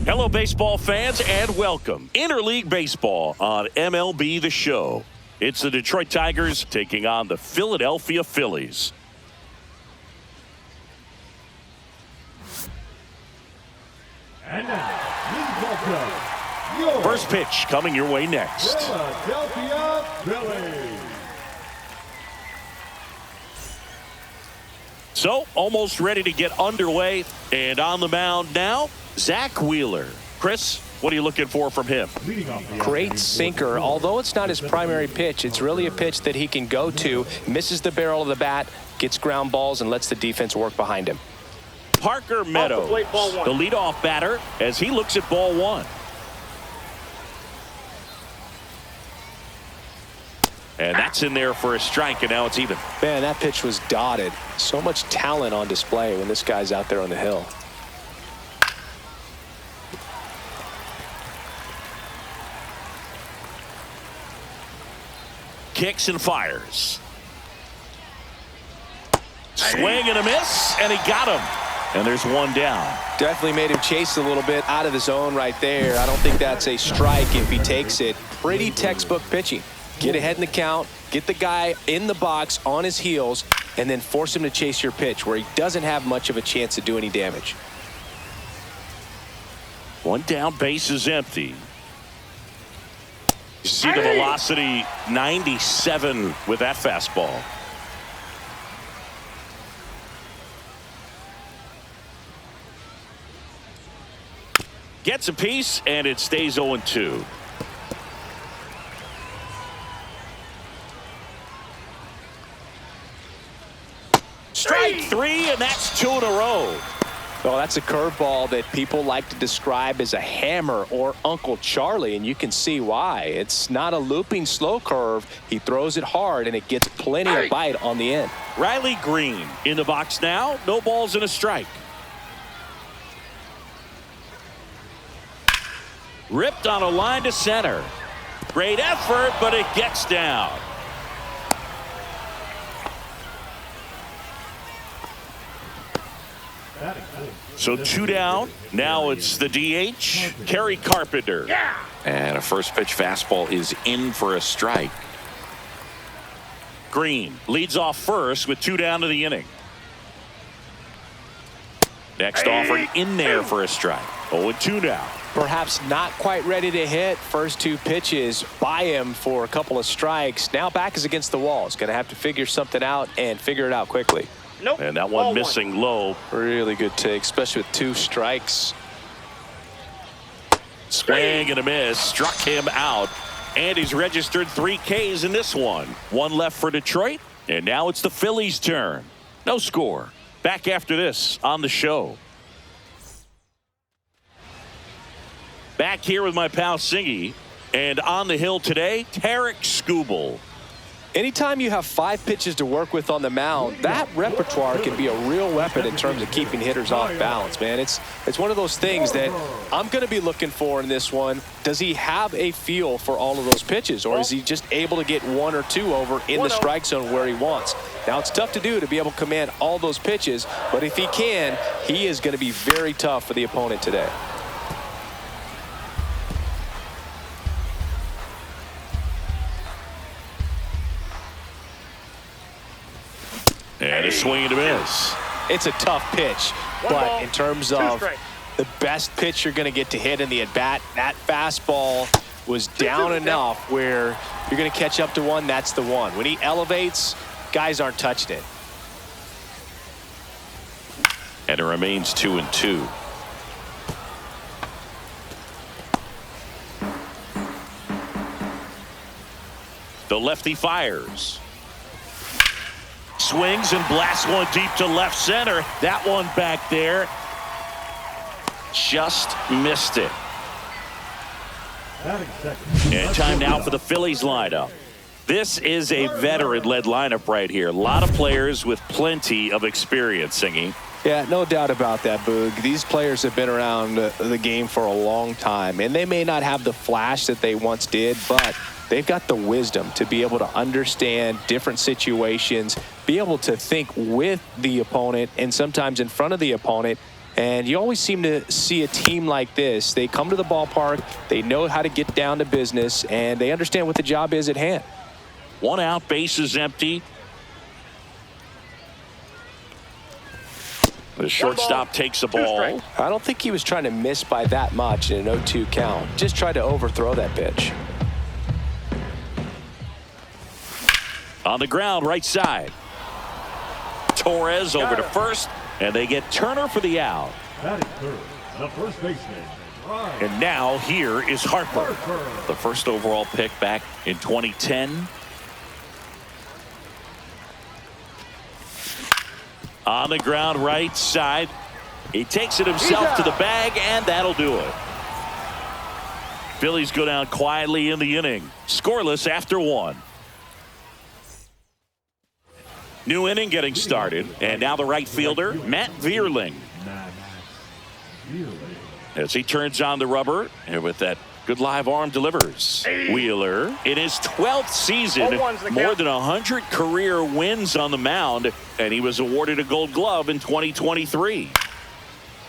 Hello, baseball fans, and welcome. Interleague Baseball on MLB The Show. It's the Detroit Tigers taking on the Philadelphia Phillies. And now, please welcome your First pitch coming your way next. Philadelphia Phillies. So, almost ready to get underway, and on the mound now, Zach Wheeler. Chris, what are you looking for from him? Great sinker. Although it's not his primary pitch, it's really a pitch that he can go to, misses the barrel of the bat, gets ground balls, and lets the defense work behind him. Parker Meadows, the leadoff batter, as he looks at ball one. And that's in there for a strike, and now it's even. Man, that pitch was dotted. So much talent on display when this guy's out there on the hill. Kicks and fires. Swing and a miss, and he got him. And there's one down. Definitely made him chase a little bit out of the zone right there. I don't think that's a strike if he takes it. Pretty textbook pitching. Get ahead in the count, get the guy in the box on his heels, and then force him to chase your pitch where he doesn't have much of a chance to do any damage. One down, base is empty. You see the velocity, 97 with that fastball. Gets a piece, and it stays 0-2. Strike three, and that's 2 in a row. Well, that's a curveball that people like to describe as a hammer or Uncle Charlie, and you can see why. It's not a looping slow curve. He throws it hard, and it gets plenty of bite on the end. Riley Green in the box now. No balls and a strike. Ripped on a line to center. Great effort, but it gets down. So 2 down. Now it's the DH, Kerry Carpenter. And a first pitch fastball is in for a strike. Green leads off first with 2 down to the inning. Next offering in there for a strike. 0-2 now. Perhaps not quite ready to hit. First 2 pitches by him for a couple of strikes. Now back is against the wall. He's going to have to figure something out and figure it out quickly. Nope. And that one missing low. Really good take, especially with 2 strikes. Swing and a miss. Struck him out. And he's registered 3 Ks in this one. 1 left for Detroit. And now it's the Phillies' turn. No score. Back after this on the show. Back here with my pal Singy. And on the hill today, Tarek Skubal. Anytime you have 5 pitches to work with on the mound, that repertoire can be a real weapon in terms of keeping hitters off balance, man. It's one of those things that I'm going to be looking for in this one. Does he have a feel for all of those pitches, or is he just able to get 1 or 2 over in the strike zone where he wants? Now, it's tough to do to be able to command all those pitches, but if he can, he is going to be very tough for the opponent today. And a swing and a miss. It's a tough pitch, but in terms of the best pitch you're going to get to hit in the at-bat, that fastball was down enough where you're going to catch up to one, that's the one. When he elevates, guys aren't touching it. And it remains 2-2. The lefty fires. Swings and blasts one deep to left center. That one back there just missed it. And time now for the Phillies lineup. This is a veteran-led lineup right here. A lot of players with plenty of experience, Singy. Yeah, no doubt about that, Boog. These players have been around the game for a long time, and they may not have the flash that they once did, but they've got the wisdom to be able to understand different situations, be able to think with the opponent and sometimes in front of the opponent And you always seem to see a team like this. They come to the ballpark, they know how to get down to business, and they understand what the job is at hand. 1 out, bases empty. The shortstop takes the ball. I don't think he was trying to miss by that much in an 0-2 count. Just tried to overthrow that pitch. On the ground, right side. Torres over to first, and they get Turner for the out. Batting third, the first baseman, Bryce. And now here is Harper, the first overall pick back in 2010. On the ground, right side. He takes it himself to the bag, and that'll do it. Phillies go down quietly in the inning. Scoreless after 1. New inning getting started, and now the right fielder, Matt Vierling. As he turns on the rubber, and with that good live arm delivers. Wheeler, in his 12th season, more than 100 career wins on the mound, and he was awarded a Gold Glove in 2023.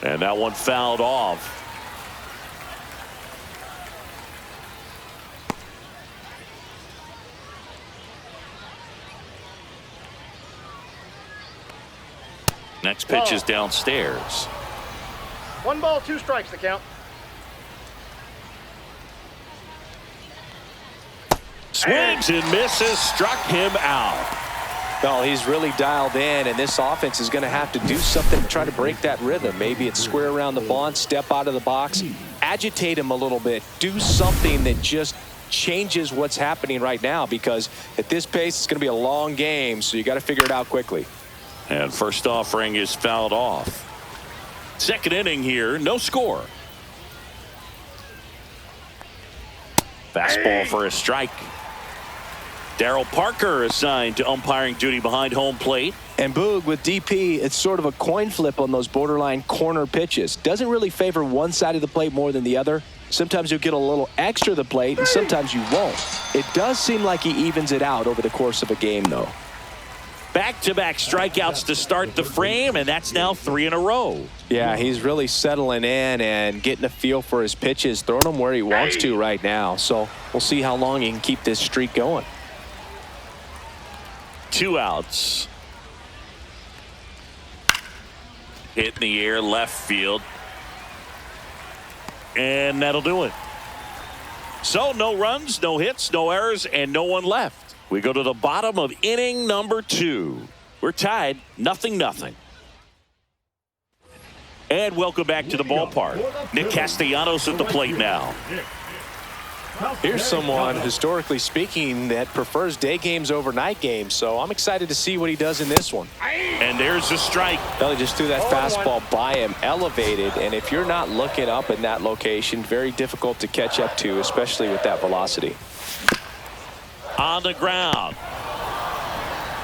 And that one fouled off. Next pitch is downstairs. 1 ball, 2 strikes the count. Swings and misses, struck him out. No, he's really dialed in, and this offense is going to have to do something to try to break that rhythm. Maybe it's square around the bunt, step out of the box, agitate him a little bit, do something that just changes what's happening right now, because at this pace it's going to be a long game, so you got to figure it out quickly. And first offering is fouled off. Second inning here, no score. Fastball for a strike. Darryl Parker assigned to umpiring duty behind home plate. And Boog, with DP, it's sort of a coin flip on those borderline corner pitches. Doesn't really favor one side of the plate more than the other. Sometimes you'll get a little extra to the plate, and sometimes you won't. It does seem like he evens it out over the course of a game, though. Back-to-back strikeouts to start the frame, and that's now 3 in a row. Yeah, he's really settling in and getting a feel for his pitches, throwing them where he wants to right now. So we'll see how long he can keep this streak going. 2 outs. Hit in the air, left field. And that'll do it. So no runs, no hits, no errors, and no one left. We go to the bottom of inning number 2. We're tied 0-0. And welcome back to the ballpark. Nick Castellanos at the plate now. Here's someone, historically speaking, that prefers day games over night games. So I'm excited to see what he does in this one. And there's the strike. Well, he just threw that fastball by him, elevated. And if you're not looking up in that location, very difficult to catch up to, especially with that velocity. On the ground.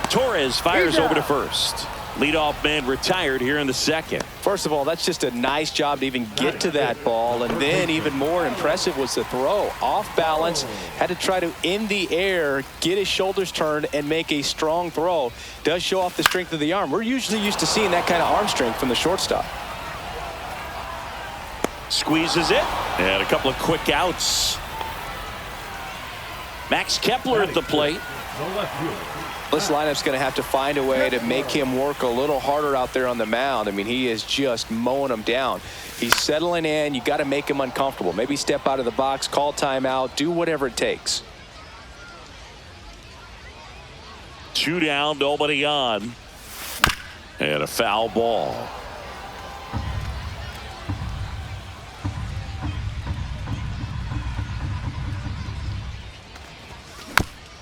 Torres fires over to first. Leadoff man retired here in the second. First of all, that's just a nice job to even get to that ball. And then even more impressive was the throw. Off balance, had to try to, in the air, get his shoulders turned and make a strong throw. Does show off the strength of the arm. We're usually used to seeing that kind of arm strength from the shortstop. Squeezes it. And a couple of quick outs. Max Kepler at the plate. This lineup's going to have to find a way to make him work a little harder out there on the mound. I mean, he is just mowing them down. He's settling in. You got to make him uncomfortable. Maybe step out of the box, call timeout, do whatever it takes. 2 down, nobody on. And a foul ball.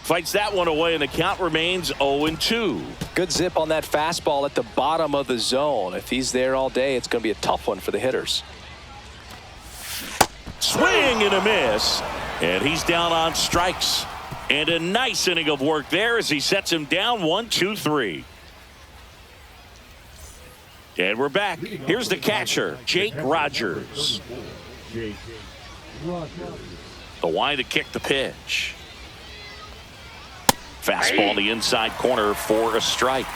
Fights that one away, and the count remains 0-2. Good zip on that fastball at the bottom of the zone. If he's there all day, it's going to be a tough one for the hitters. Swing and a miss. And he's down on strikes. And a nice inning of work there as he sets him down 1-2-3. And we're back. Here's the catcher, Jake Rogers. The wind to kick the pitch. Fastball in the inside corner for a strike.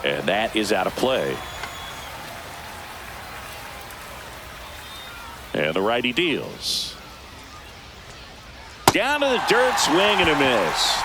And that is out of play. And the righty deals. Down to the dirt, swing and a miss.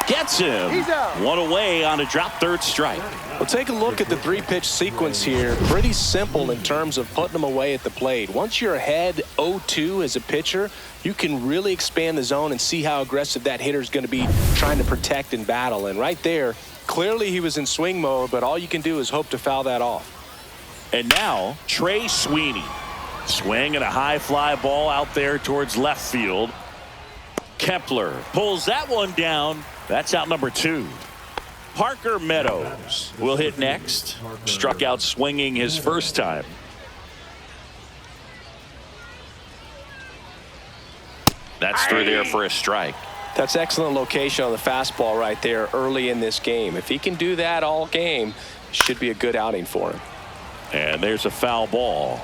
Gets him. He's out. One away on a drop third strike. Well, take a look at the three-pitch sequence here. Pretty simple in terms of putting them away at the plate. Once you're ahead 0-2 as a pitcher, you can really expand the zone and see how aggressive that hitter is going to be trying to protect and battle. And right there, clearly he was in swing mode, but all you can do is hope to foul that off. And now, Trey Sweeney. Swing and a high fly ball out there towards left field. Kepler pulls that one down. That's out number 2. Parker Meadows will hit next. Struck out swinging his first time. That's through there for a strike. That's excellent location on the fastball right there early in this game. If he can do that all game, it should be a good outing for him. And there's a foul ball.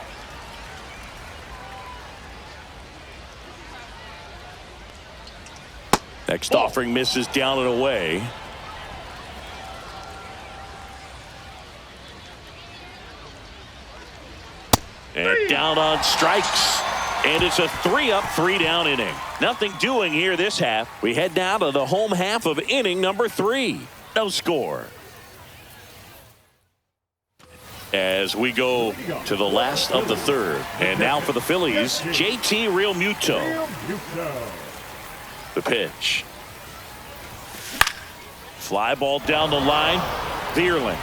Next offering misses down and away. And down on strikes. And it's a 3-up, 3-down inning. Nothing doing here this half. We head now to the home half of inning number 3. No score. As we go to the last of the third. And now for the Phillies, JT Realmuto. The pitch. Fly ball down the line. Vierling.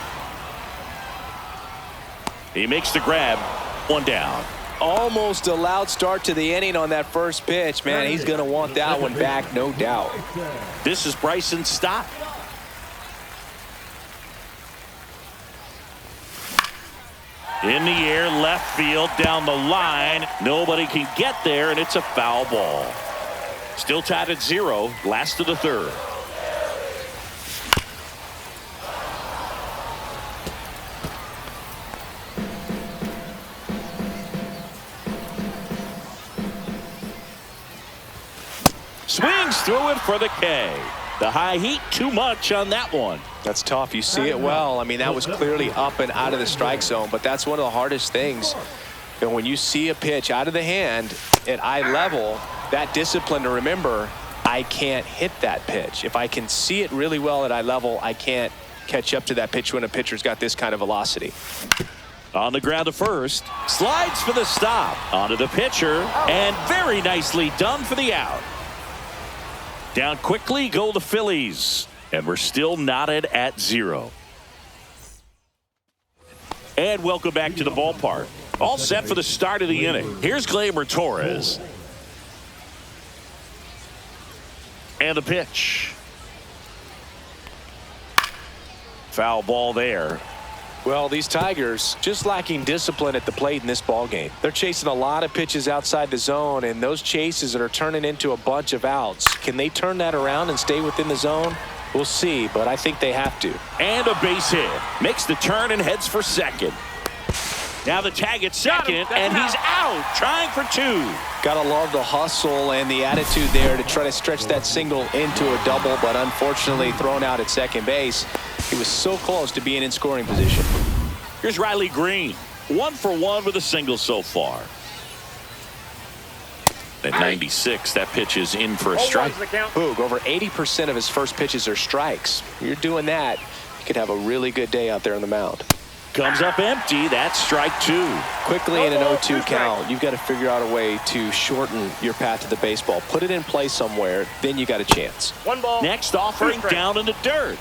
He makes the grab. One down. Almost a loud start to the inning on that first pitch. Man, he's going to want that one back, no doubt. This is Bryson's stop. In the air, left field, down the line. Nobody can get there, and it's a foul ball. Still tied at 0, last of the third. Swings through it for the K. The high heat, too much on that one. That's tough. You see it well. I mean, that was clearly up and out of the strike zone, but that's one of the hardest things. You know, when you see a pitch out of the hand at eye level, that discipline to remember, I can't hit that pitch. If I can see it really well at eye level, I can't catch up to that pitch when a pitcher's got this kind of velocity. On the ground to first. Slides for the stop. Onto the pitcher. And very nicely done for the out. Down quickly go the Phillies. And we're still knotted at 0. And welcome back to the ballpark. All set for the start of the inning. Here's Gleyber Torres. And the pitch. Foul ball there. Well, these Tigers just lacking discipline at the plate in this ball game. They're chasing a lot of pitches outside the zone, and those chases that are turning into a bunch of outs. Can they turn that around and stay within the zone? We'll see, but I think they have to. And a base hit. Makes the turn and heads for second. Now the tag at second, and he's out, trying for 2. Gotta love the hustle and the attitude there to try to stretch that single into a double, but unfortunately thrown out at second base. He was so close to being in scoring position. Here's Riley Green. 1 for 1 with a single so far. At 96, that pitch is in for a strike. Boog, over 80% of his first pitches are strikes. You're doing that, you could have a really good day out there on the mound. Comes up empty. That's strike 2. Quickly in an 0-2 count, you've got to figure out a way to shorten your path to the baseball. Put it in play somewhere, then you got a chance. 1 ball. Next offering down in the dirt.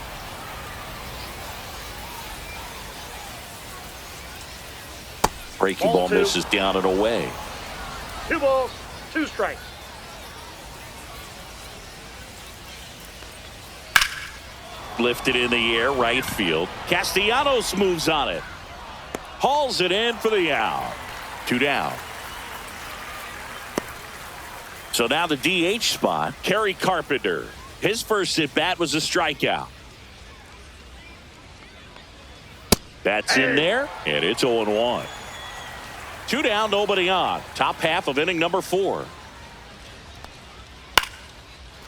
Breaking ball misses down and away. 2 balls, 2 strikes. Lifted in the air, right field. Castellanos moves on it. Hauls it in for the out. 2 down. So now the DH spot, Kerry Carpenter. His first at bat was a strikeout. That's in there, and it's 0-1. 2 down, nobody on. Top half of inning number 4.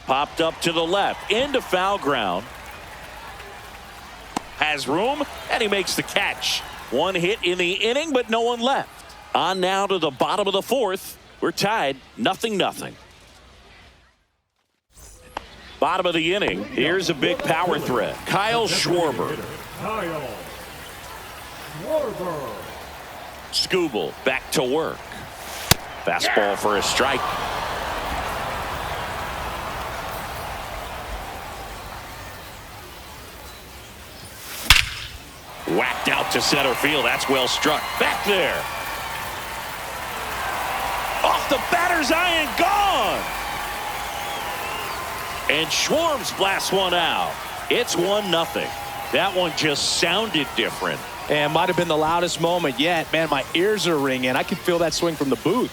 Popped up to the left, into foul ground. has room, and he makes the catch. One hit in the inning, but no one left. On now to the bottom of the fourth. We're tied 0-0. Bottom of the inning. Here's a big power threat. Kyle Schwarber. Kyle Schwarber. Skubal back to work. Fastball for a strike. Whacked out to center field. That's well struck. Back there. Off the batter's eye and gone. And Schwarms blasts one out. It's 1-0. That one just sounded different. And might have been the loudest moment yet. Man, my ears are ringing. I can feel that swing from the booth.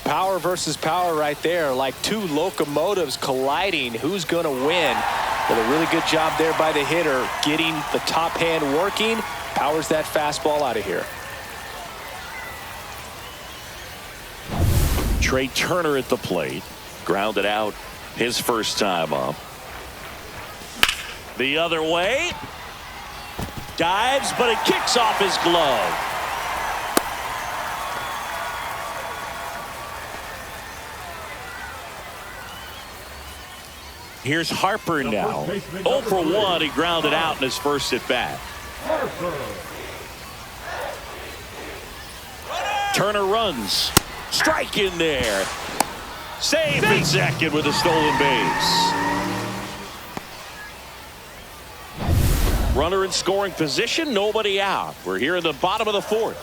Power versus power right there, like two locomotives colliding. Who's going to win? But a really good job there by the hitter, getting the top hand working. Powers that fastball out of here. Trey Turner at the plate. Grounded out his first time up. The other way. Dives, but it kicks off his glove. Here's Harper now. 0 for 1. He grounded out in his first at bat. Turner runs. Strike in there. Save in second with a stolen base. Runner in scoring position. Nobody out. We're here in the bottom of the fourth.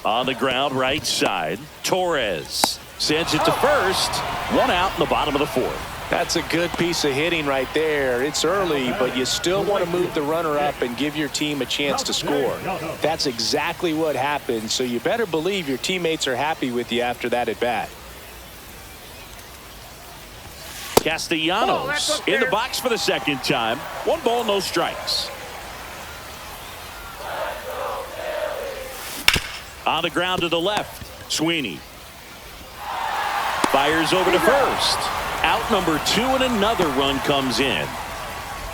On the ground, right side. Torres sends it to first. One out in the bottom of the fourth. That's a good piece of hitting right there. It's early, but you still want to move the runner up and give your team a chance to score. That's exactly what happened, so you better believe your teammates are happy with you after that at bat. Castellanos in the box for the second time. 1 ball, no strikes. On the ground to the left. Sweeney fires over to first. Out number 2, and another run comes in.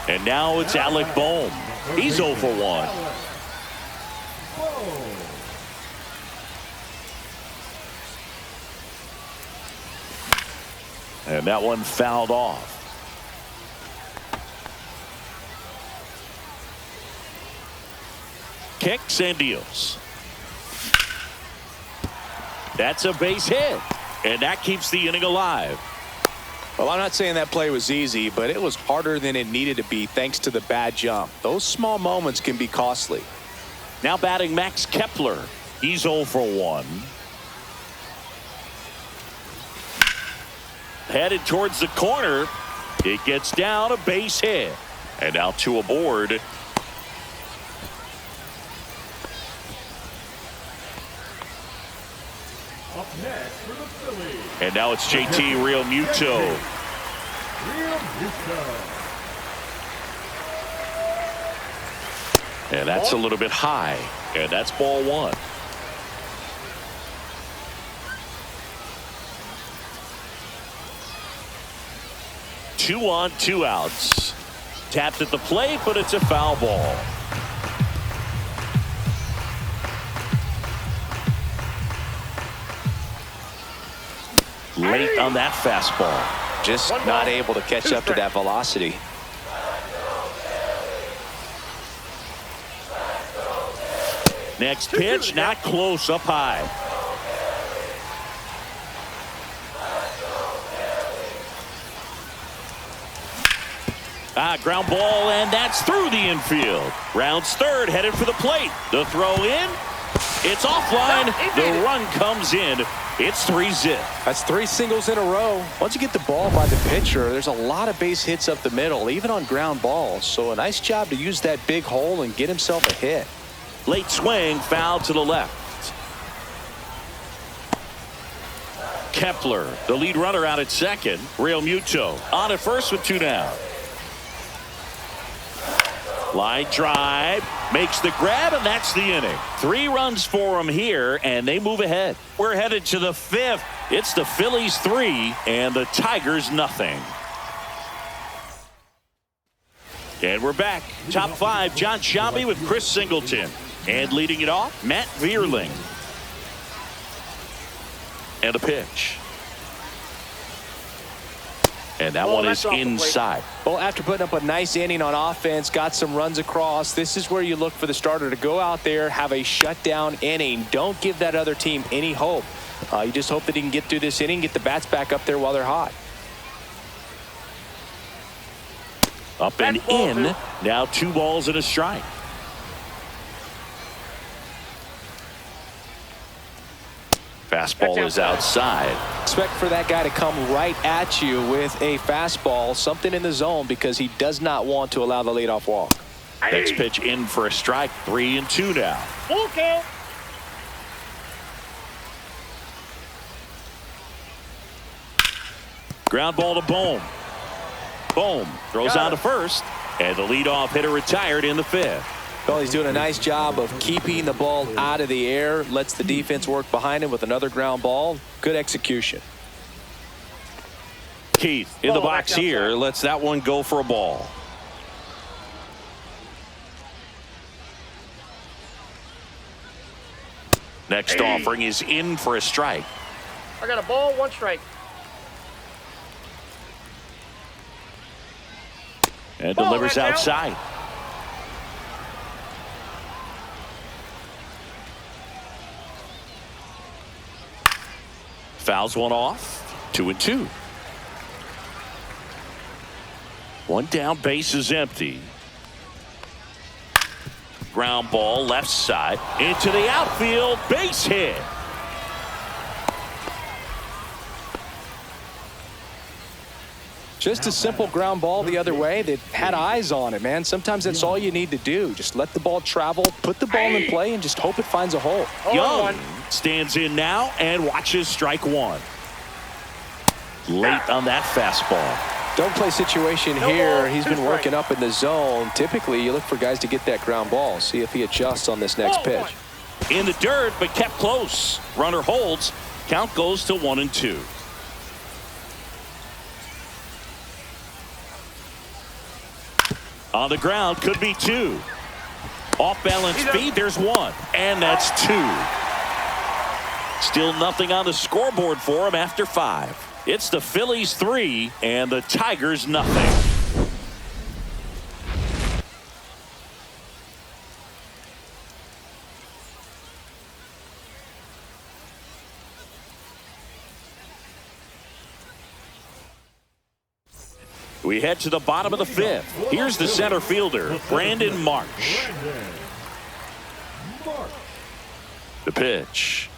And now it's Alec Bohm. He's 0 for 1. And that one fouled off. Kicks and deals. That's a base hit. And that keeps the inning alive. Well, I'm not saying that play was easy, but it was harder than it needed to be thanks to the bad jump. Those small moments can be costly. Now batting Max Kepler. He's 0 for 1. Headed towards the corner. It gets down, a base hit. And now 2 aboard. Up next for the Phillies. And now it's JT Realmuto. And that's a little bit high. And that's ball 1. Two on, 2 outs. Tapped at the plate, but it's a foul ball. Late on that fastball. Just not able to catch up to that velocity. Next pitch, not close, up high. Ground ball, and that's through the infield. Rounds third, headed for the plate. The throw in. It's offline. The run comes in. It's 3-zip. That's 3 singles in a row. Once you get the ball by the pitcher, there's a lot of base hits up the middle, even on ground balls. So a nice job to use that big hole and get himself a hit. Late swing, foul to the left. Kepler, the lead runner, out at second. Realmuto on at first with 2 down. Line drive, makes the grab, and that's the inning. 3 runs for him here, and they move ahead. We're headed to the 5th. It's the Phillies 3 and the Tigers nothing. And we're back. Top 5, John Sciambi with Chris Singleton. And leading it off, Matt Vierling. And a pitch. And that one is inside. Well, after putting up a nice inning on offense, got some runs across, this is where you look for the starter to go out there, have a shutdown inning. Don't give that other team any hope. You just hope that he can get through this inning, get the bats back up there while they're hot. Up and in. Now 2 balls and a strike. Fastball is outside. Expect for that guy to come right at you with a fastball, something in the zone, because he does not want to allow the leadoff walk. Next pitch in for a strike. 3-2 now. Full count. Ground ball to Bohm. Bohm throws on to first, and the leadoff hitter retired in the 5th. Well, he's doing a nice job of keeping the ball out of the air, lets the defense work behind him with another ground ball. Good execution. Keith in the box here, lets that one go for a ball. Next offering is in for a strike. I got a ball, 1 strike. And delivers outside. Fouls one off. 2-2. 1 down, base is empty. Ground ball left side into the outfield, base hit. Just a simple ground ball the other way that had eyes on it, man. Sometimes that's all you need to do. Just let the ball travel, put the ball in play, and just hope it finds a hole. Young stands in now and watches strike 1. Late on that fastball. Don't play situation here. He's been working up in the zone. Typically, you look for guys to get that ground ball. See if he adjusts on this next pitch. In the dirt, but kept close. Runner holds. Count goes to 1-2. On the ground, could be 2. Off balance feed, there's 1. And that's 2. Still nothing on the scoreboard for him after 5. It's the Phillies 3 and the Tigers nothing. We head to the bottom of the 5th. Here's the center fielder, Brandon Marsh. The pitch.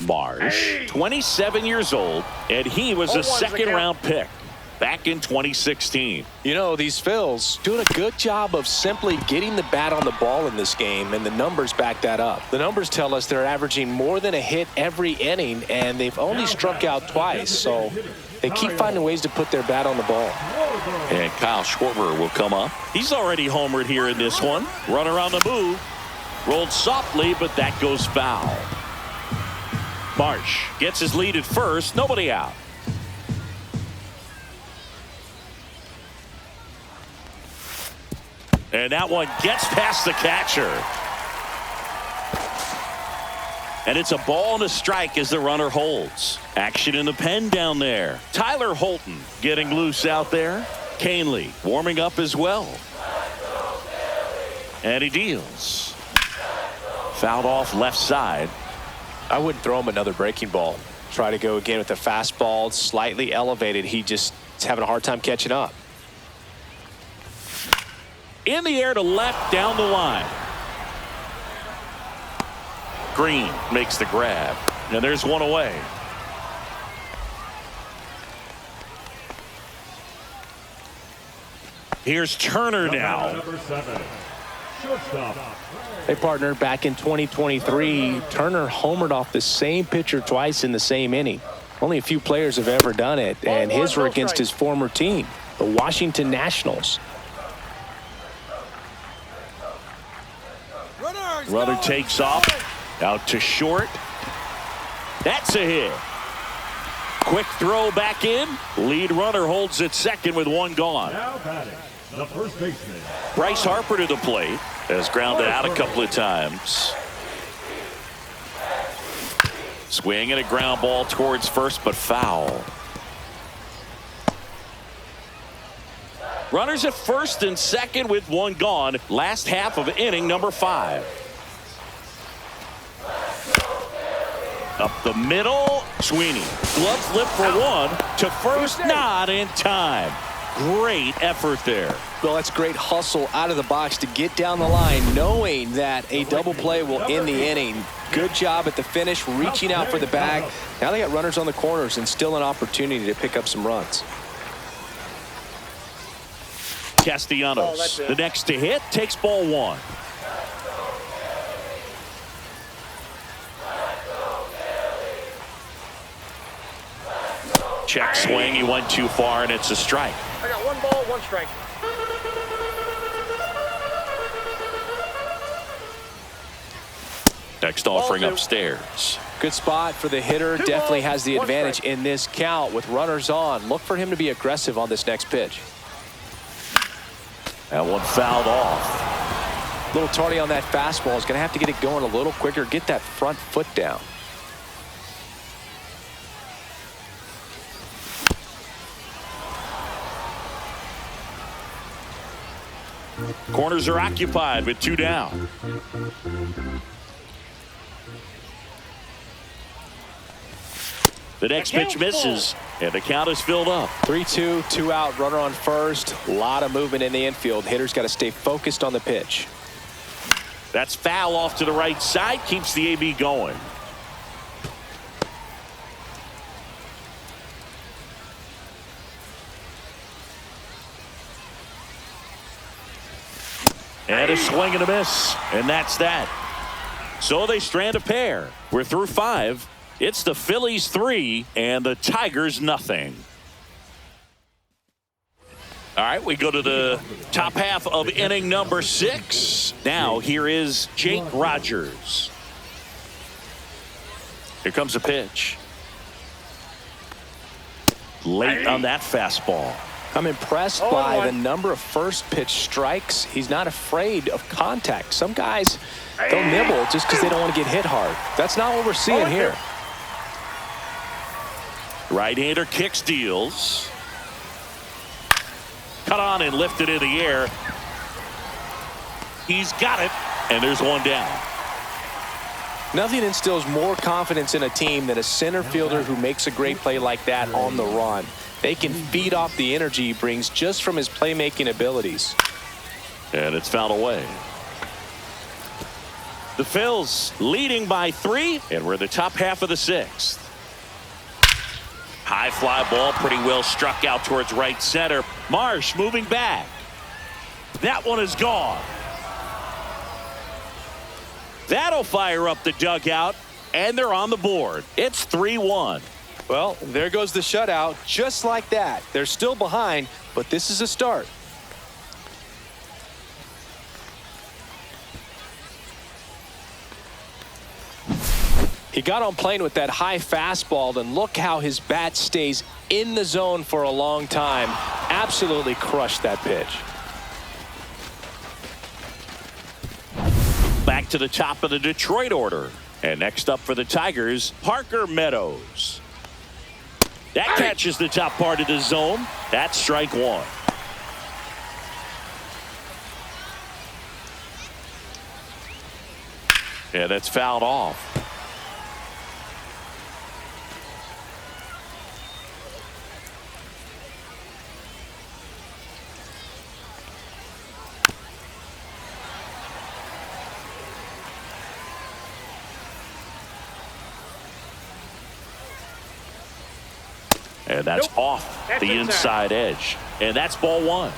Marsh, 27 years old, and he was a 2nd-round pick back in 2016. You know, these Phils doing a good job of simply getting the bat on the ball in this game, and the numbers back that up. The numbers tell us they're averaging more than a hit every inning, and they've only struck out twice, so they keep finding ways to put their bat on the ball. And Kyle Schwarber will come up. He's already homered here in this one. Runner on the move. Rolled softly, but that goes foul. Marsh gets his lead at first. Nobody out. And that one gets past the catcher. And it's a ball and a strike as the runner holds. Action in the pen down there. Tyler Holton getting loose out there. Canely warming up as well. And he deals. Fouled off left side. I wouldn't throw him another breaking ball. Try to go again with the fastball, slightly elevated. He just is having a hard time catching up. In the air to left down the line. Green makes the grab. And there's one away. Here's Turner now. Number 7, shortstop. Hey, partner, back in 2023, Turner homered off the same pitcher twice in the same inning. Only a few players have ever done it, and his were against his former team, the Washington Nationals. Runner takes off. Out to short. That's a hit. Quick throw back in. Lead runner holds at second with one gone. Now batting, the first baseman. Bryce Harper to the plate. Has grounded out a couple of times. Swing and a ground ball towards first, but foul. Runners at first and second with one gone. Last half of inning number 5. Up the middle, Sweeney. Glove flip for one. To first, not in time. Great effort there. Well, that's great hustle out of the box to get down the line, knowing that a double play will end the inning. Good job at the finish, reaching out for the bag. Now they got runners on the corners and still an opportunity to pick up some runs. Castellanos, the next to hit, takes ball 1. Check swing, he went too far, and it's a strike. I got 1 ball, 1 strike. Next offering upstairs. Good spot for the hitter. Definitely has the 1 advantage strike. in this count with runners on. Look for him to be aggressive on this next pitch. That one fouled off. A little tardy on that fastball. Is going to have to get it going a little quicker. Get that front foot down. Corners are occupied with 2 down. The next pitch misses, and the count is filled up. 3-2, 2 out, runner on first. A lot of movement in the infield. Hitter's got to stay focused on the pitch. That's foul off to the right side, keeps the AB going. And a swing and a miss, and that's that. So they strand a pair. We're through 5. It's the Phillies 3 and the Tigers nothing. All right, we go to the top half of inning number 6. Now here is Jake Rogers. Here comes a pitch. Late on that fastball. I'm impressed by the number of first pitch strikes. He's not afraid of contact. Some guys, they'll nibble just because they don't want to get hit hard. That's not what we're seeing here. Right-hander kicks, deals. Cut on and lifted in the air. He's got it, and there's one down. Nothing instills more confidence in a team than a center fielder who makes a great play like that on the run. They can feed off the energy he brings just from his playmaking abilities. And it's fouled away. The Phils leading by 3, and we're in the top half of the 6th. High fly ball, pretty well struck out towards right center. Marsh moving back. That one is gone. That'll fire up the dugout, and they're on the board. It's 3-1. Well, there goes the shutout, just like that. They're still behind, but this is a start. He got on plane with that high fastball, and look how his bat stays in the zone for a long time. Absolutely crushed that pitch. Back to the top of the Detroit order. And next up for the Tigers, Parker Meadows. That catches the top part of the zone. That's strike 1. Yeah, that's fouled off. And that's off the inside edge. And that's ball 1.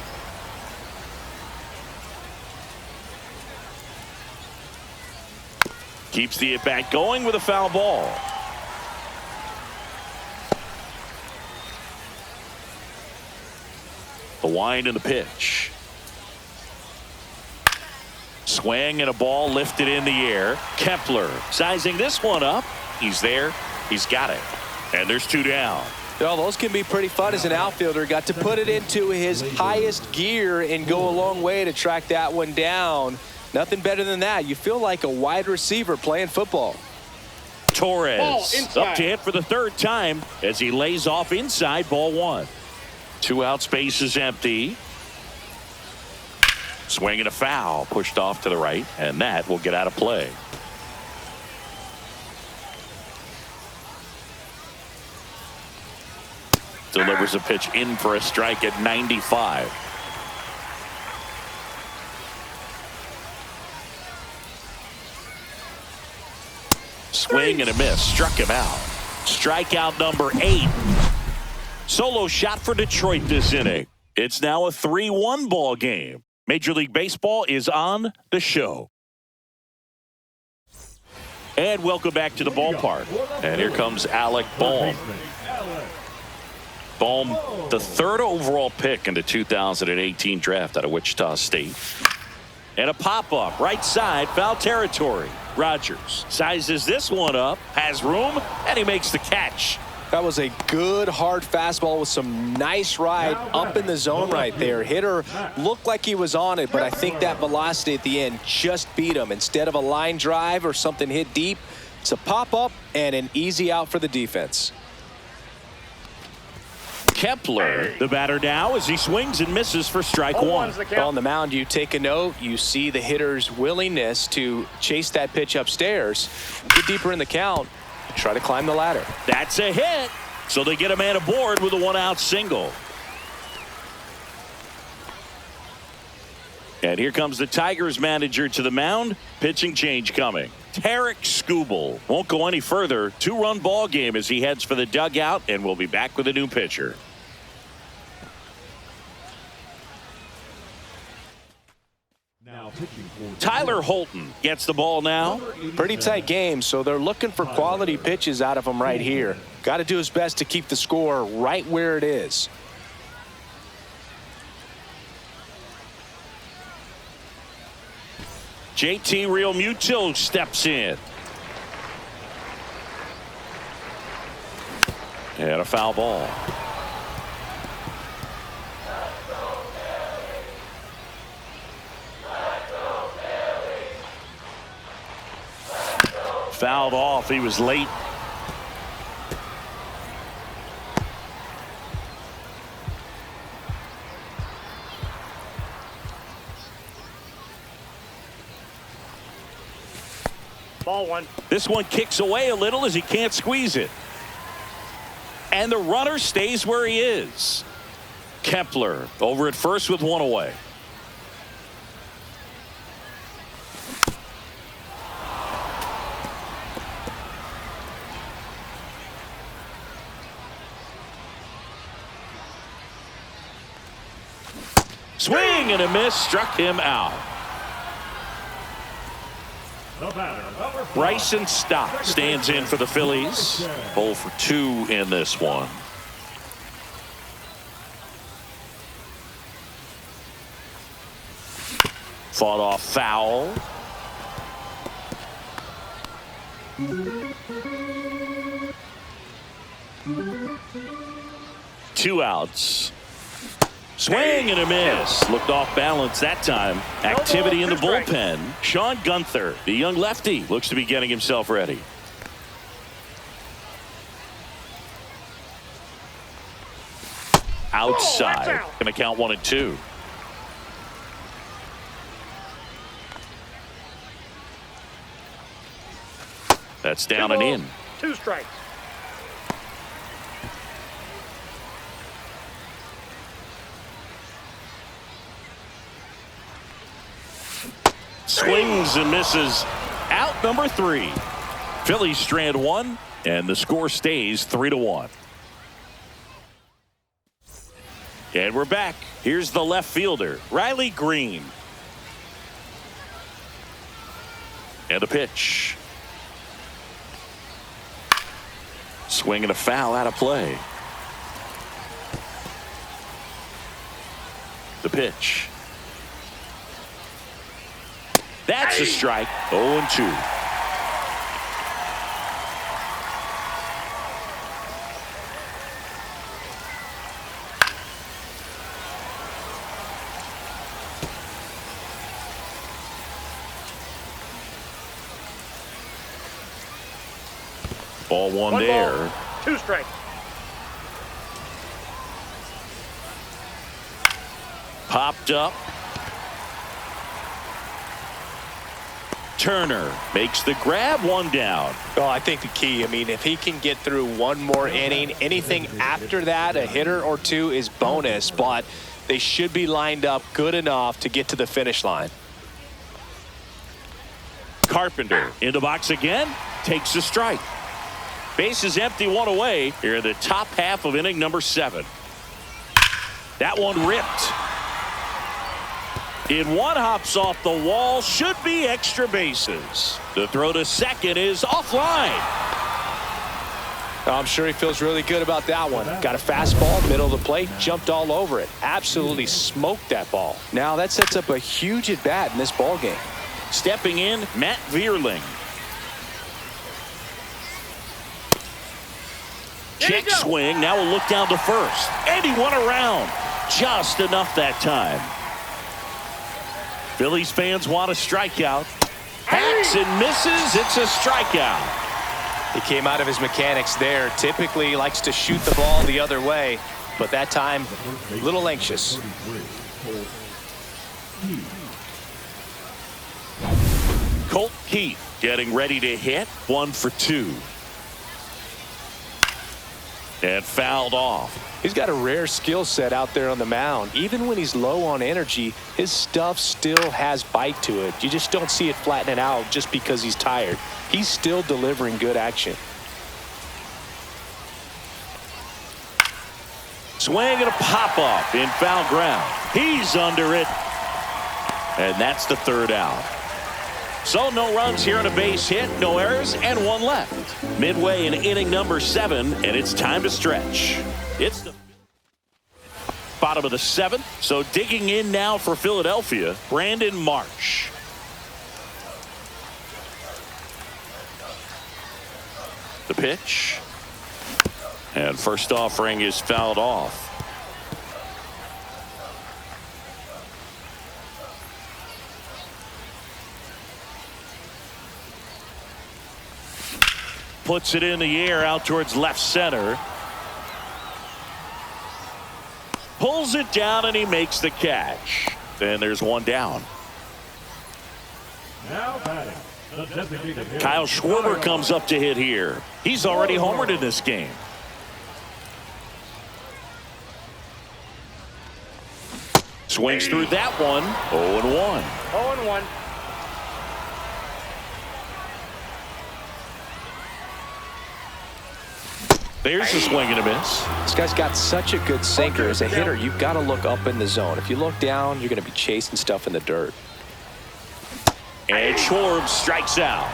Keeps the at-bat going with a foul ball. The wind and the pitch. Swing and a ball lifted in the air. Kepler sizing this one up. He's there. He's got it. And there's 2 down. Well, those can be pretty fun as an outfielder. Got to put it into his highest gear and go a long way to track that one down. Nothing better than that. You feel like a wide receiver playing football. Torres up to hit for the 3rd time as he lays off inside, ball 1. 2 out, space is empty. Swing and a foul, pushed off to the right, and that will get out of play. Delivers a pitch in for a strike at 95. Swing and a miss, struck him out. Strikeout number 8. Solo shot for Detroit this inning. It's now a 3-1 ball game. Major League Baseball is on the show. And welcome back to the ballpark. And here comes Alec Bohm. Bohm, the 3rd overall pick in the 2018 draft out of Wichita State. And a pop-up, right side, foul territory. Rogers sizes this one up, has room, and he makes the catch. That was a good hard fastball with some nice ride up in the zone right there. Hitter looked like he was on it, but I think that velocity at the end just beat him. Instead of a line drive or something hit deep, it's a pop-up and an easy out for the defense. Kepler, the batter now, as he swings and misses for strike 1. On the mound, you take a note. You see the hitter's willingness to chase that pitch upstairs, get deeper in the count, try to climb the ladder. That's a hit. So they get a man aboard with a 1-out single. And here comes the Tigers manager to the mound. Pitching change coming. Tarek Skubal won't go any further. 2-run ball game as he heads for the dugout, and we'll be back with a new pitcher. Tyler Holton gets the ball now. Pretty tight game, so they're looking for quality pitches out of him right here. Got to do his best to keep the score right where it is. JT Realmuto steps in. And a foul ball. Fouled off. He was late. Ball 1. This one kicks away a little as he can't squeeze it. And the runner stays where he is. Kepler over at first with 1 away. Swing and a miss, struck him out. Bryson Stott stands in for the Phillies. 0 for 2 in this one. Fought off foul. Two outs. Swing and a miss. Looked off balance that time. Activity in the bullpen. Sean Gunther, the young lefty, looks to be getting himself ready. Outside. Going to count 1 and 2. That's down and in. 2 strikes. Swings and misses. Out number 3. Phillies strand 1, and the score stays 3-1. And we're back. Here's the left fielder, Riley Green. And the pitch. Swing and a foul out of play. The pitch. That's a strike. 0-2. Ball one there. Ball, 2 strikes. Popped up. Turner makes the grab, 1 down. Oh, I think the key, I mean, if he can get through one more inning, anything after that, a hitter or 2 is bonus, but they should be lined up good enough to get to the finish line. Carpenter in the box again, takes a strike. Base is empty, 1 away here in the top half of inning number 7. That one ripped. In one, hops off the wall, should be extra bases. The throw to second is offline. I'm sure he feels really good about that one. Got a fastball, middle of the plate, jumped all over it. Absolutely smoked that ball. Now that sets up a huge at bat in this ball game. Stepping in, Matt Vierling. Check swing, now we'll look down to first. And he went around. Just enough that time. Phillies fans want a strikeout. Hacks and misses. It's a strikeout. He came out of his mechanics there. Typically likes to shoot the ball the other way, but that time a little anxious. Colt Keith getting ready to hit. 1 for 2. And fouled off. He's got a rare skill set out there on the mound. Even when he's low on energy, his stuff still has bite to it. You just don't see it flattening out just because he's tired. He's still delivering good action. Swing and a pop-up in foul ground. He's under it. And that's the 3rd out. So no runs here on a base hit, no errors, and 1 left. Midway in inning number 7, and it's time to stretch. It's the bottom of the 7th. So digging in now for Philadelphia, Brandon Marsh. The pitch. And first offering is fouled off. Puts it in the air out towards left center. Pulls it down and he makes the catch. And there's 1 down. Now batting, the designated hitter, Kyle Schwarber comes up to hit here. He's already homered in this game. Swings through that one. 0-1. 0-1. There's a swing and a miss. This guy's got such a good sinker. As a hitter, you've got to look up in the zone. If you look down, you're going to be chasing stuff in the dirt. And Schwarber strikes out.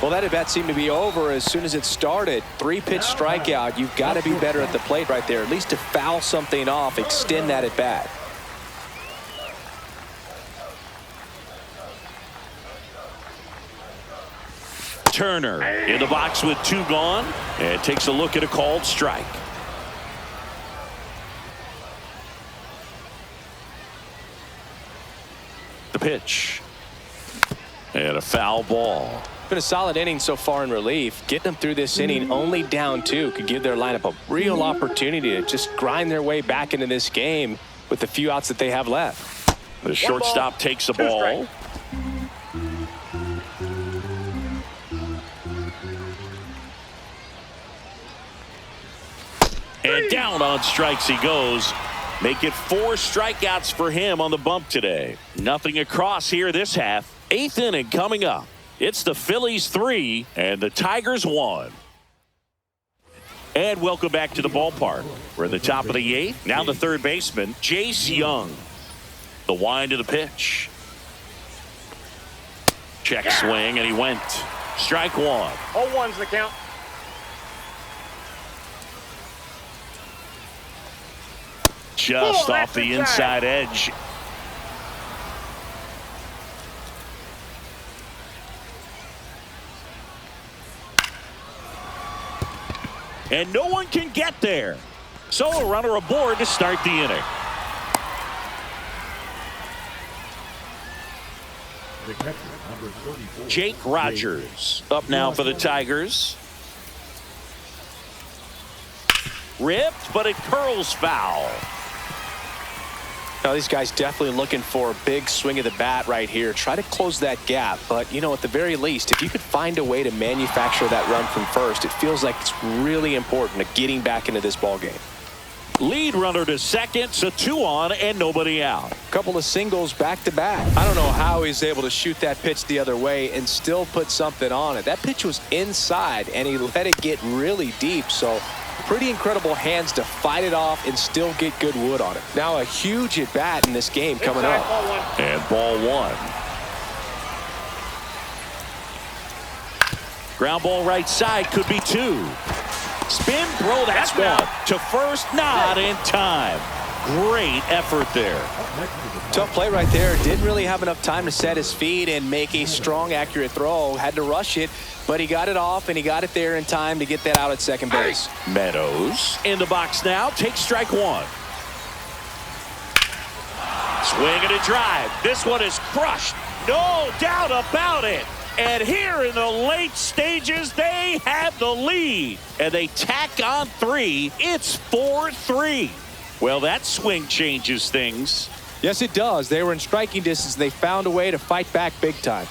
Well, that at bat seemed to be over as soon as it started. 3-pitch strikeout. You've got to be better at the plate right there, at least to foul something off, extend that at bat. Turner in the box with 2 gone and takes a look at a called strike. The pitch. And a foul ball. Been a solid inning so far in relief. Getting them through this inning only down 2 could give their lineup a real opportunity to just grind their way back into this game with the few outs that they have left. The shortstop takes the ball. And down on strikes he goes. Make it 4 strikeouts for him on the bump today. Nothing across here this half. 8th inning coming up. It's the Phillies 3 and the Tigers 1. And welcome back to the ballpark. We're at the top of the 8th. Now the third baseman, Jace Young. The wind of the pitch. Check swing and he went. Strike 1. 0-1's the count. Just off the inside edge. and no one can get there. So a runner aboard to start the inning. The catcher, number 34. Jake Rogers up now for the Tigers. Ripped, but it curls foul. Now, these guys definitely looking for a big swing of the bat right here. Try to close that gap. But, you know, at the very least, if you could find a way to manufacture that run from first, it feels like it's really important to getting back into this ball game. Lead runner to second, so 2 on and nobody out. Couple of singles back to back. I don't know how he's able to shoot that pitch the other way and still put something on it. That pitch was inside, and he let it get really deep. So pretty incredible hands to fight it off and still get good wood on it. Now a huge at bat in this game coming up. And ball 1. Ground ball right side, could be 2. Spin throw, that's one. To first, not in time. Great effort there. Tough play right there. Didn't really have enough time to set his feet and make a strong, accurate throw. Had to rush it, but he got it off and he got it there in time to get that out at second base. Meadows in the box now. Takes strike 1. Swing and a drive. This one is crushed. No doubt about it. And here in the late stages, they have the lead. And they tack on 3. It's 4-3. Well, that swing changes things. Yes, it does. They were in striking distance. They found a way to fight back big time.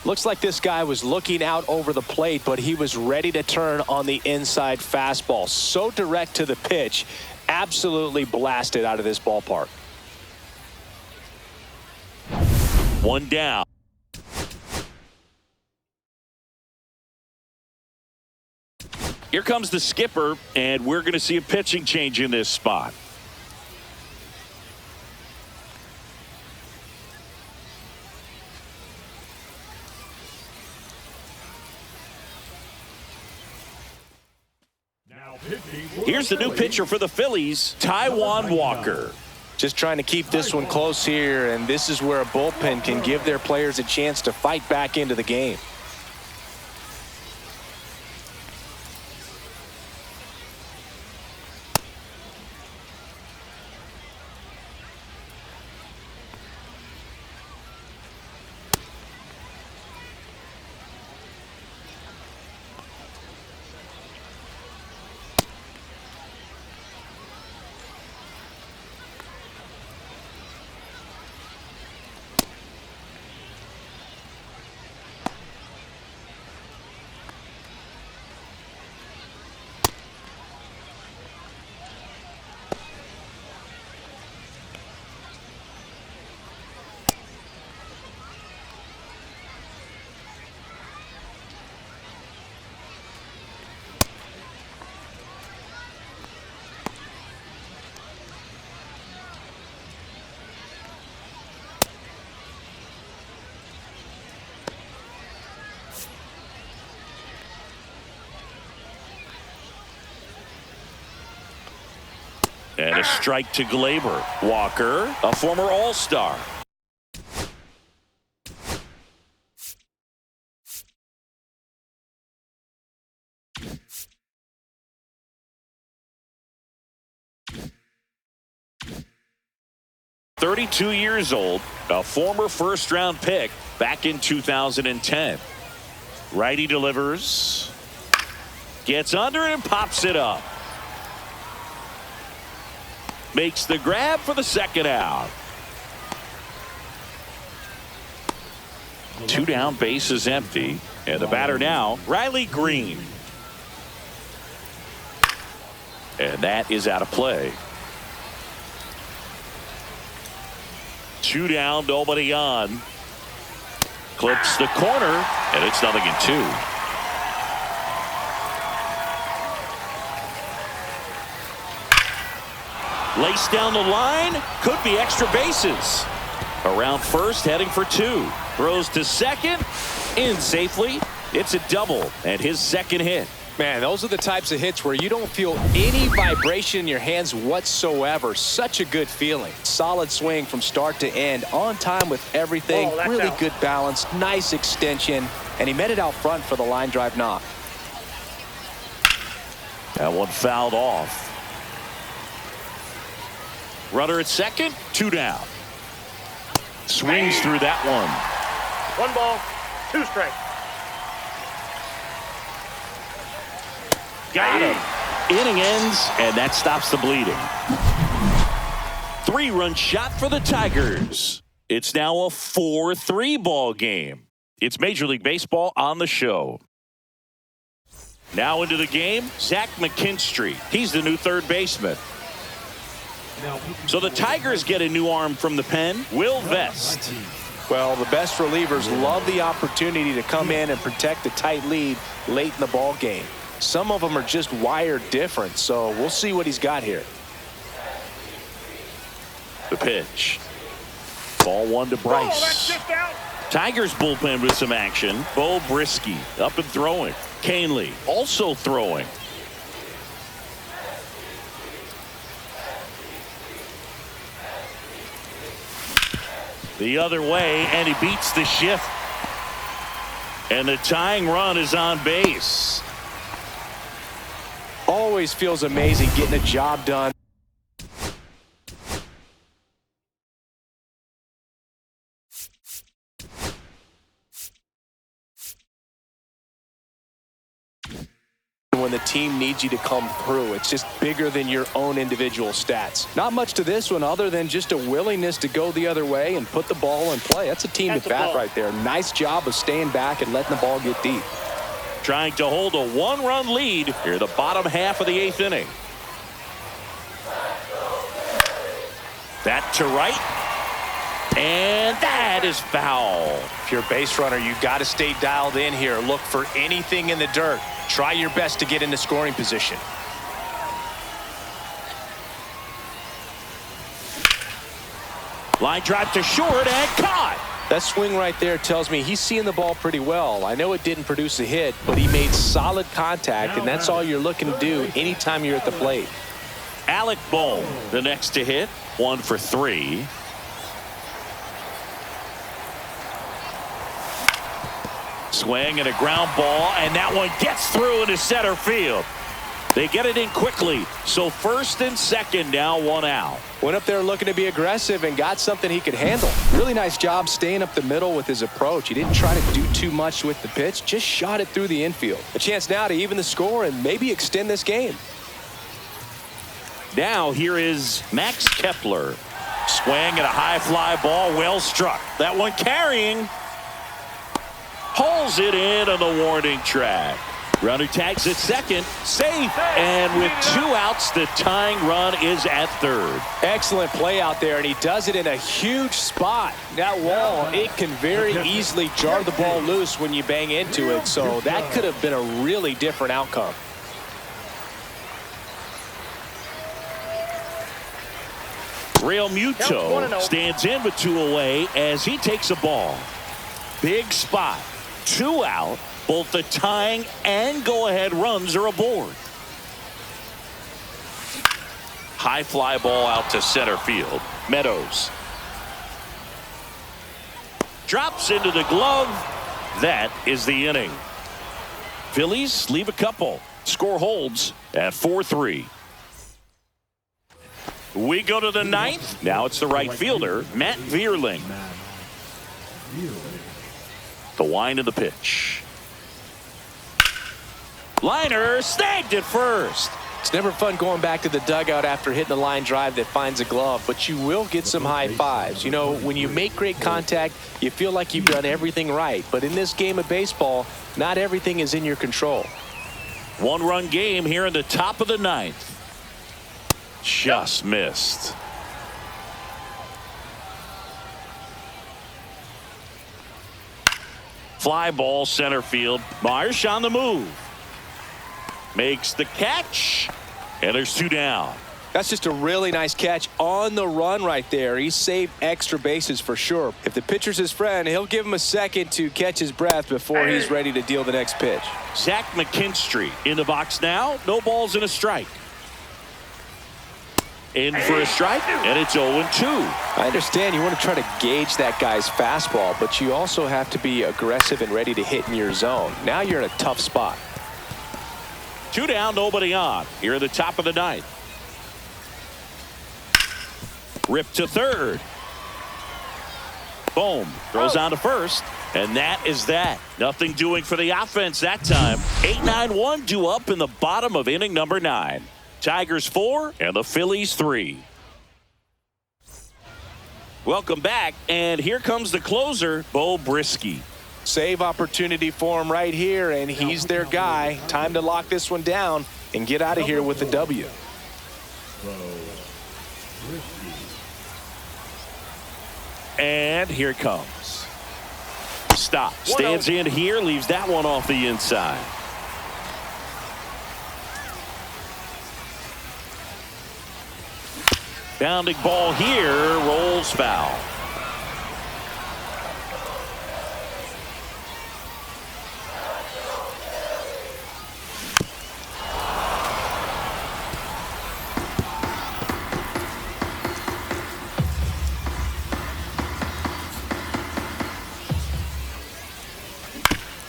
Looks like this guy was looking out over the plate, but he was ready to turn on the inside fastball. So direct to the pitch, absolutely blasted out of this ballpark. 1 down. Here comes the skipper, and we're going to see a pitching change in this spot. Here's the new pitcher for the Phillies, Taijuan Walker. Just trying to keep this one close here, and this is where a bullpen can give their players a chance to fight back into the game. And a strike to Glaber. Walker, a former All-Star. "32 years old, a former first-round pick back in 2010. Righty delivers. Gets under it and pops it up. Makes the grab for the second out. 2 down, base is empty. And the batter now, Riley Green. And that is out of play. 2 down, nobody on. Clips the corner, and it's 0-2. Laced down the line, could be extra bases. Around first, heading for two. Throws to second, in safely. It's a double, and his second hit. Man, those are the types of hits where you don't feel any vibration in your hands whatsoever. Such a good feeling. Solid swing from start to end. On time with everything. Really good balance. Nice extension. And he met it out front for the line drive knock. That one fouled off. Runner at second, 2 down. Swings through that one. 1 ball, 2 strikes. Got him. Inning ends, and that stops the bleeding. 3-run shot for the Tigers. It's now a 4-3 ball game. It's Major League Baseball on the show. Now into the game, Zach McKinstry. He's the new third baseman. So the Tigers get a new arm from the pen, Will Vest. Well, the best relievers love the opportunity to come in and protect a tight lead late in the ball game. Some of them are just wired different, so we'll see what he's got here. The pitch. Ball 1 to Bryce. Oh, that's just out. Tigers bullpen with some action. Bo Brisky up and throwing. Canely also throwing. The other way, and he beats the shift. And the tying run is on base. Always feels amazing getting a job done. When the team needs you to come through, it's just bigger than your own individual stats. Not much to this one other than just a willingness to go the other way and put the ball in play. That's a team at bat right there. Nice job of staying back and letting the ball get deep. Trying to hold a 1-run lead here the bottom half of the 8th inning. That to right. And that is foul. If you're a base runner, you got to stay dialed in here. Look for anything in the dirt. Try your best to get into scoring position. Line drive to short and caught. That swing right there tells me he's seeing the ball pretty well. I know it didn't produce a hit, but he made solid contact, and that's all you're looking to do anytime you're at the plate. Alec Bohm, the next to hit. 1 for 3. Swing and a ground ball, and that one gets through into center field. They get it in quickly. So first and second, now 1 out. Went up there looking to be aggressive and got something he could handle. Really nice job staying up the middle with his approach. He didn't try to do too much with the pitch, just shot it through the infield. A chance now to even the score and maybe extend this game. Now here is Max Kepler. Swing and a high fly ball, well struck. That one carrying. Hauls it in on the warning track. Runner tags at second, safe, and with 2 outs, the tying run is at third. Excellent play out there, and he does it in a huge spot. That wall, it can very easily jar the ball loose when you bang into it, so that could have been a really different outcome. Real Muto stands in with 2 away as he takes a ball. Big spot, 2 out. Both the tying and go-ahead runs are aboard. High fly ball out to center field. Meadows. Drops into the glove. That is the inning. Phillies leave a couple. Score holds at 4-3. We go to the 9th. Now it's the right fielder, Matt Vierling. The wind of the pitch. Liner snagged it first. It's never fun going back to the dugout after hitting a line drive that finds a glove, but you will get some high fives. You know, when you make great contact, you feel like you've done everything right. But in this game of baseball, not everything is in your control. 1-run game here in the top of the 9th. Just missed. Fly ball center field. Marsh on the move. Makes the catch, and there's 2 down. That's just a really nice catch on the run right there. He saved extra bases for sure. If the pitcher's his friend, he'll give him a second to catch his breath before he's ready to deal the next pitch. Zach McKinstry in the box now. No balls and a strike. In for a strike, and it's 0-2. I understand you want to try to gauge that guy's fastball, but you also have to be aggressive and ready to hit in your zone. Now you're in a tough spot. 2 down, nobody on. Here at the top of the ninth. Rip to third. Boom. Throws on to first. And that is that. Nothing doing for the offense that time. 8-9-1 due up in the bottom of inning number 9. Tigers 4 and the Phillies 3. Welcome back, and here comes the closer, Bo Brisky. Save opportunity for him right here, and he's their guy. Time to lock this one down and get out of here with the W. And here it comes. Stop. Stands in here, leaves that one off the inside. Bounding ball here, rolls foul.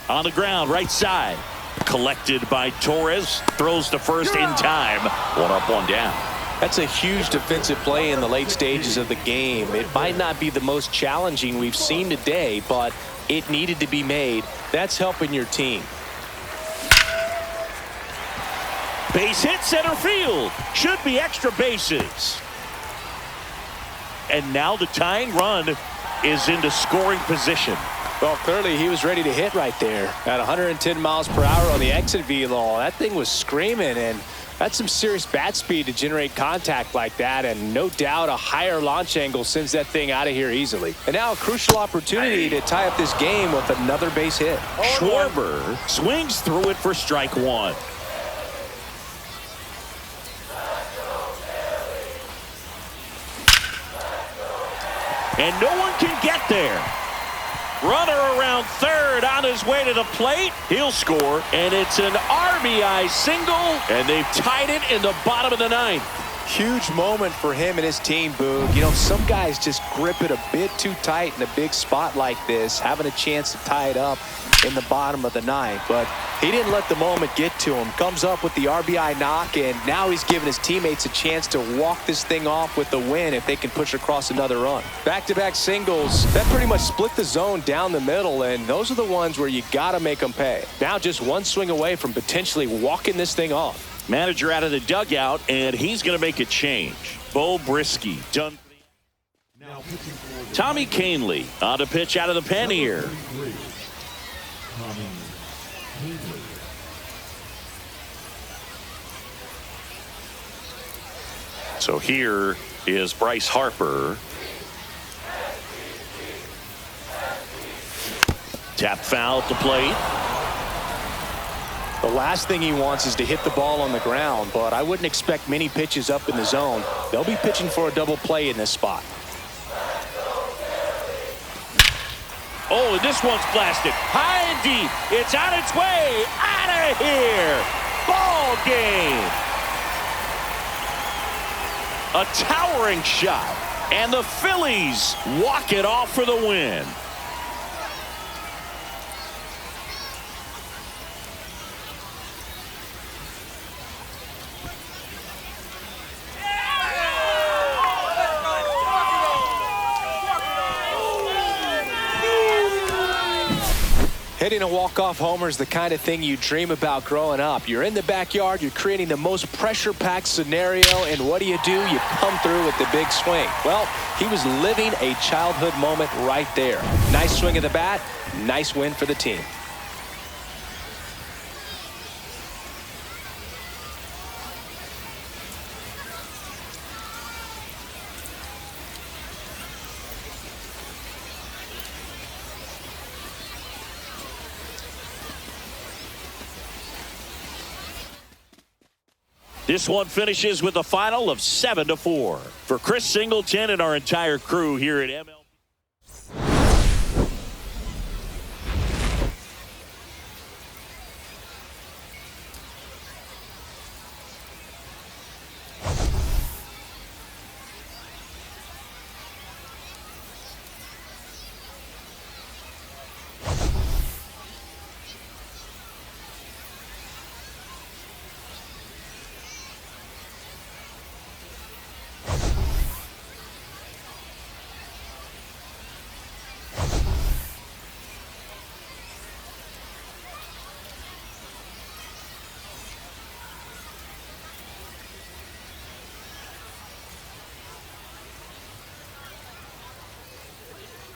On the ground, right side. Collected by Torres. Throws to first in time. 1 up, 1 down. That's a huge defensive play in the late stages of the game. It might not be the most challenging we've seen today, but it needed to be made. That's helping your team. Base hit center field. Should be extra bases. And now the tying run is into scoring position. Well, clearly he was ready to hit right there. At 110 miles per hour on the exit velo, that thing was screaming, and that's some serious bat speed to generate contact like that, and no doubt a higher launch angle sends that thing out of here easily. And now a crucial opportunity to tie up this game with another base hit. Schwarber swings through it for strike 1. And no one can get there. Runner around third on his way to the plate. He'll score, and it's an RBI single, and they've tied it in the bottom of the 9th. Huge moment for him and his team, Boog. You know, some guys just grip it a bit too tight in a big spot like this, having a chance to tie it up in the bottom of the 9th. But he didn't let the moment get to him. Comes up with the RBI knock, and now he's giving his teammates a chance to walk this thing off with the win if they can push across another run. Back-to-back singles, that pretty much split the zone down the middle, and those are the ones where you got to make them pay. Now just one swing away from potentially walking this thing off. Manager out of the dugout, and he's going to make a change. Bo Brisky done. Tommy Canley on to pitch out of the pen here. So here is Bryce Harper. Tap foul at the plate. The last thing he wants is to hit the ball on the ground, but I wouldn't expect many pitches up in the zone. They'll be pitching for a double play in this spot. Oh, and this one's blasted high and deep. It's on its way out of here. Ball game. A towering shot, and the Phillies walk it off for the win. Hitting a walk-off homer is the kind of thing you dream about growing up. You're in the backyard, you're creating the most pressure-packed scenario, and what do? You come through with the big swing. Well, he was living a childhood moment right there. Nice swing of the bat, nice win for the team. This one finishes with a final of 7-4. For Chris Singleton and our entire crew here at MLB.